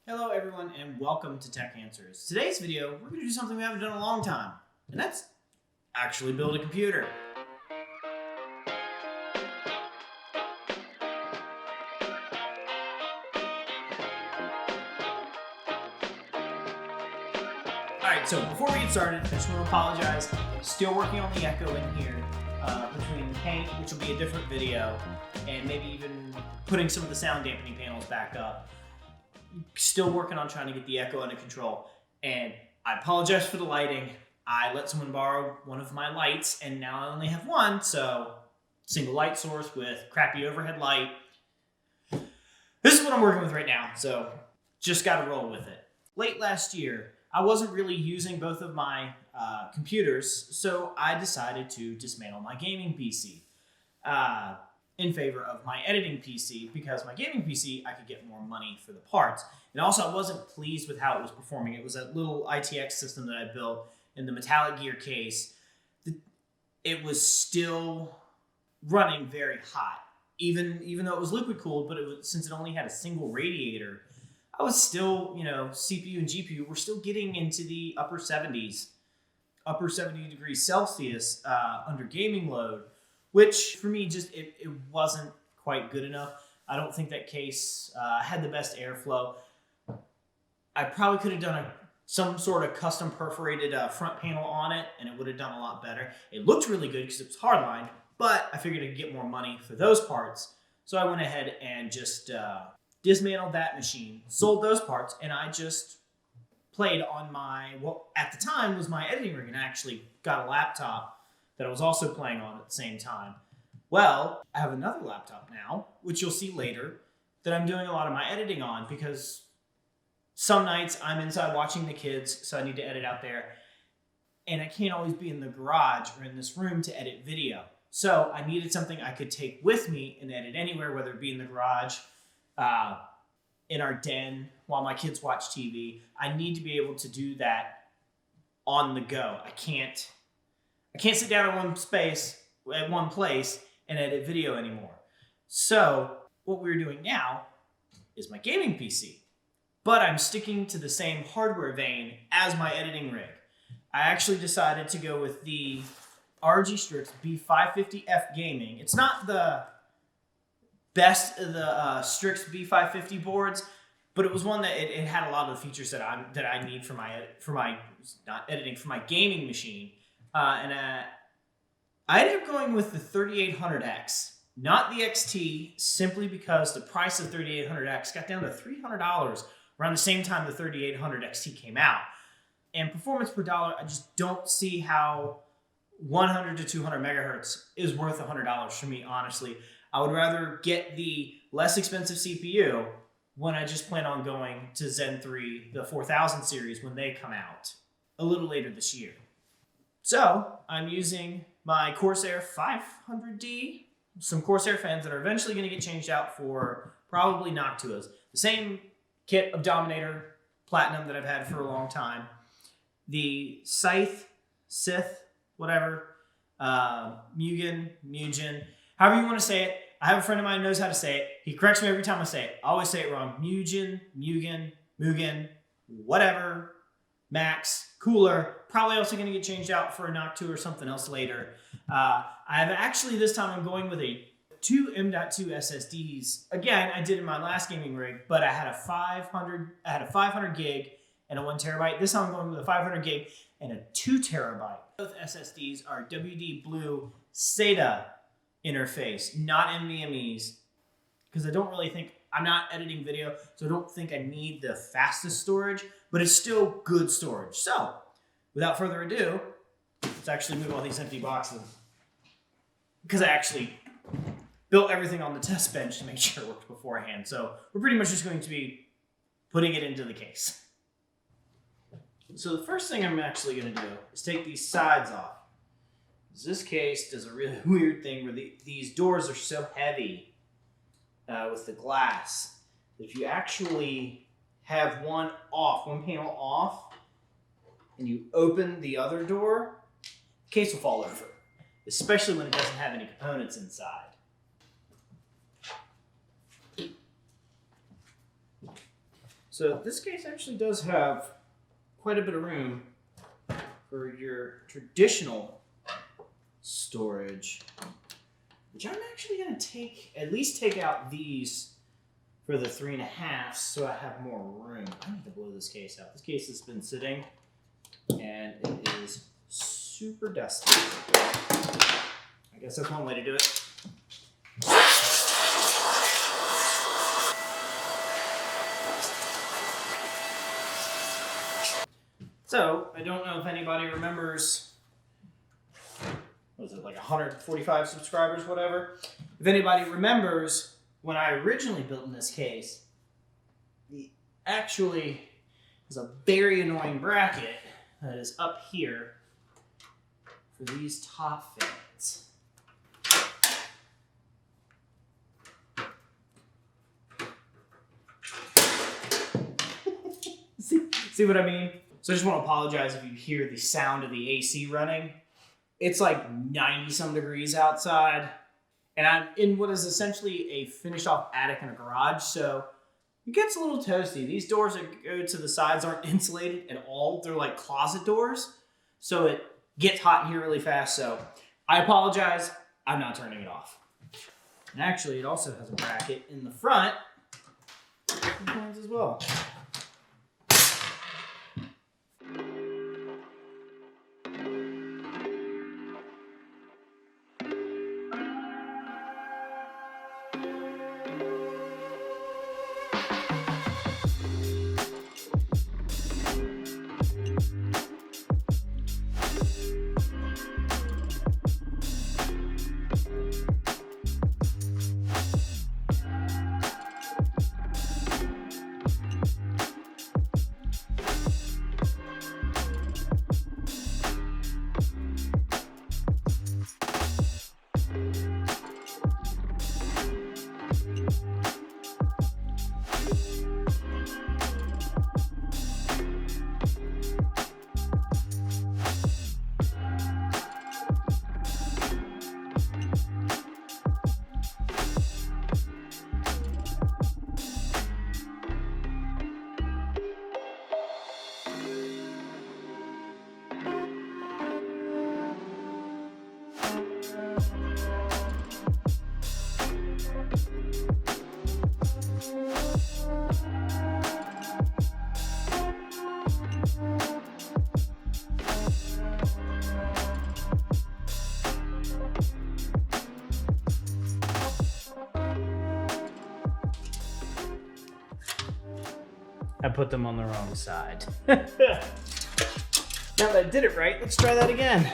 Hello everyone and welcome to Tech Answers. Today's video, we're going to do something we haven't done in a long time, and that's actually build a computer. Alright, so before we get started, I just want to apologize. Still working on the echo in here, between the paint, which will be a different video, and maybe even putting some of the sound dampening panels back up. Still working on trying to get the echo under control, and I apologize for the lighting. I let someone borrow one of my lights, and now I only have one, so single light source with crappy overhead light. This is what I'm working with right now, so just got to roll with it. Late last year, I wasn't really using both of my computers, so I decided to dismantle my gaming PC. In favor of my editing PC, because my gaming PC, I could get more money for the parts. And also, I wasn't pleased with how it was performing. It was a little ITX system that I built in the metallic gear case. It was still running very hot, even though it was liquid cooled, but since it only had a single radiator, I was still, CPU and GPU were still getting into the upper 70s, upper 70 degrees Celsius under gaming load, which for me just it wasn't quite good enough. I don't think that case had the best airflow. I probably could have done some sort of custom perforated front panel on it, and it would have done a lot better. It looked really good because it was hardlined, but I figured I'd get more money for those parts. So I went ahead and just dismantled that machine, sold those parts, and I just played on what at the time was my editing rig, and I actually got a laptop that I was also playing on at the same time. Well, I have another laptop now, which you'll see later, that I'm doing a lot of my editing on, because some nights I'm inside watching the kids, so I need to edit out there, and I can't always be in the garage or in this room to edit video. So I needed something I could take with me and edit anywhere, whether it be in the garage, in our den, while my kids watch TV. I need to be able to do that on the go. I can't sit down in one place and edit video anymore. So what we're doing now is my gaming PC, but I'm sticking to the same hardware vein as my editing rig. I actually decided to go with the RG Strix B550F Gaming. It's not the best of the Strix B550 boards, but it was one that it had a lot of the features that I need for my gaming machine. And I ended up going with the 3800X, not the XT, simply because the price of 3800X got down to $300 around the same time the 3800 XT came out. And performance per dollar, I just don't see how 100 to 200 megahertz is worth $100 for me, honestly. I would rather get the less expensive CPU when I just plan on going to Zen 3, the 4000 series, when they come out a little later this year. So I'm using my Corsair 500D, some Corsair fans that are eventually going to get changed out for probably Noctuas. The same kit of Dominator Platinum that I've had for a long time. The Scythe, whatever, Mugen, however you want to say it. I have a friend of mine who knows how to say it. He corrects me every time I say it. I always say it wrong. Mugen, whatever. Max, cooler, probably also going to get changed out for a Noctua or something else later. I've actually, this time I'm going with two M.2 SSDs. Again, I did in my last gaming rig, but I had a 500 gig and a 1 terabyte. This time I'm going with a 500 gig and a 2 terabyte. Both SSDs are WD Blue SATA interface, not NVMe's, because I'm not editing video, so I don't think I need the fastest storage, but it's still good storage. So, without further ado, let's actually move all these empty boxes, because I actually built everything on the test bench to make sure it worked beforehand. So we're pretty much just going to be putting it into the case. So the first thing I'm actually going to do is take these sides off. This case does a really weird thing where these doors are so heavy with the glass that if you actually have one panel off, and you open the other door, the case will fall over, especially when it doesn't have any components inside. So this case actually does have quite a bit of room for your traditional storage, which I'm actually going to at least take out these for the 3.5 so I have more room. I need to blow this case out. This case has been sitting and it is super dusty. I guess that's one way to do it. So, I don't know if anybody remembers, what was it, like 145 subscribers, whatever? If anybody remembers, when I originally built in this case, actually is a very annoying bracket that is up here for these top fans. See what I mean? So I just want to apologize if you hear the sound of the AC running. It's like 90-some degrees outside, and I'm in what is essentially a finished-off attic in a garage, so it gets a little toasty. These doors that go to the sides aren't insulated at all. They're like closet doors, so it gets hot in here really fast, so I apologize. I'm not turning it off. And actually, it also has a bracket in the front as well. I put them on the wrong side. Now that I did it right, let's try that again.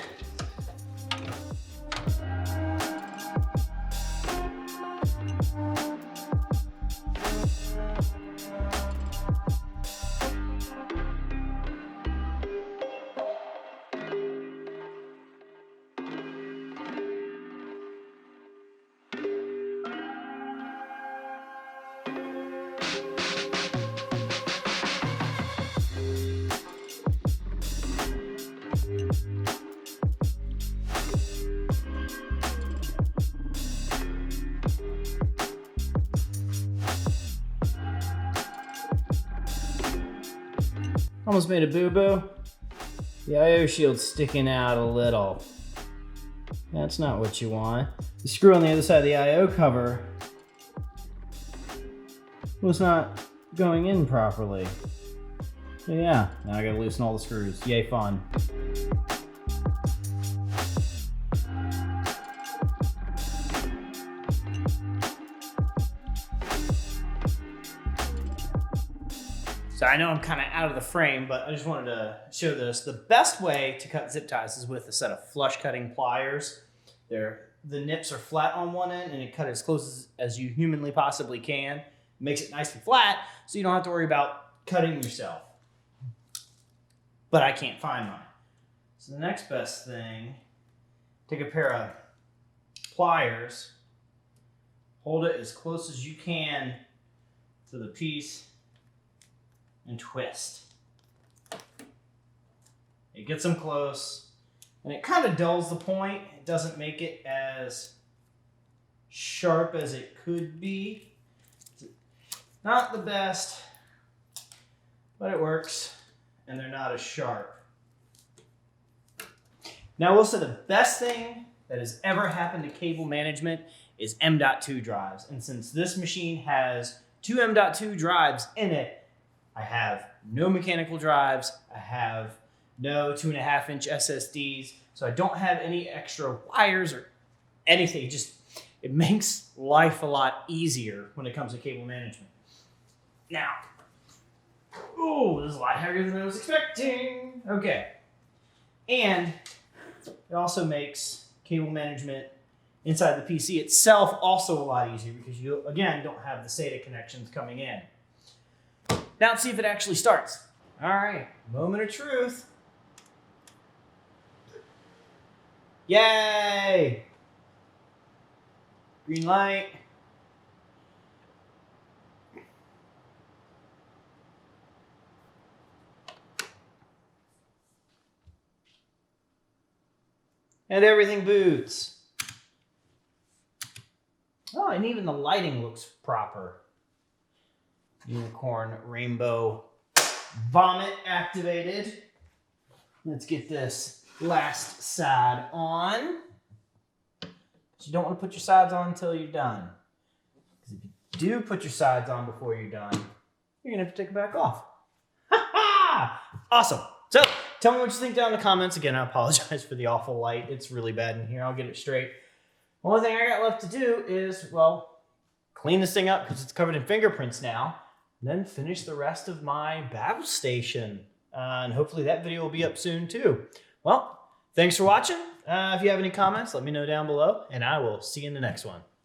Almost made a boo-boo. The I/O shield's sticking out a little. That's not what you want. The screw on the other side of the I/O cover was not going in properly. So yeah, now I gotta loosen all the screws. Yay, fun. So I know I'm kind of out of the frame, but I just wanted to show this. The best way to cut zip ties is with a set of flush cutting pliers. The nips are flat on one end and it cut as close as you humanly possibly can. It makes it nice and flat so you don't have to worry about cutting yourself. But I can't find mine. So the next best thing, take a pair of pliers, hold it as close as you can to the piece, and twist. It gets them close, and it kind of dulls the point. It doesn't make it as sharp as it could be. Not the best, but it works, and they're not as sharp. Now, I will say the best thing that has ever happened to cable management is M.2 drives. And since this machine has two M.2 drives in it, I have no mechanical drives. I have no 2.5-inch SSDs. So I don't have any extra wires or anything. It makes life a lot easier when it comes to cable management. Now, oh, this is a lot heavier than I was expecting. Okay. And it also makes cable management inside the PC itself also a lot easier because you, again, don't have the SATA connections coming in. Now let's see if it actually starts. All right, moment of truth. Yay! Green light. And everything boots. Oh, and even the lighting looks proper. Unicorn rainbow vomit activated. Let's get this last side on. But you don't want to put your sides on until you're done. Because if you do put your sides on before you're done, you're going to have to take it back off. Ha ha! Awesome. So, tell me what you think down in the comments. Again, I apologize for the awful light. It's really bad in here. I'll get it straight. The only thing I got left to do is, well, clean this thing up because it's covered in fingerprints now. And then finish the rest of my battle station. And hopefully that video will be up soon too. Well, thanks for watching. If you have any comments, let me know down below. And I will see you in the next one.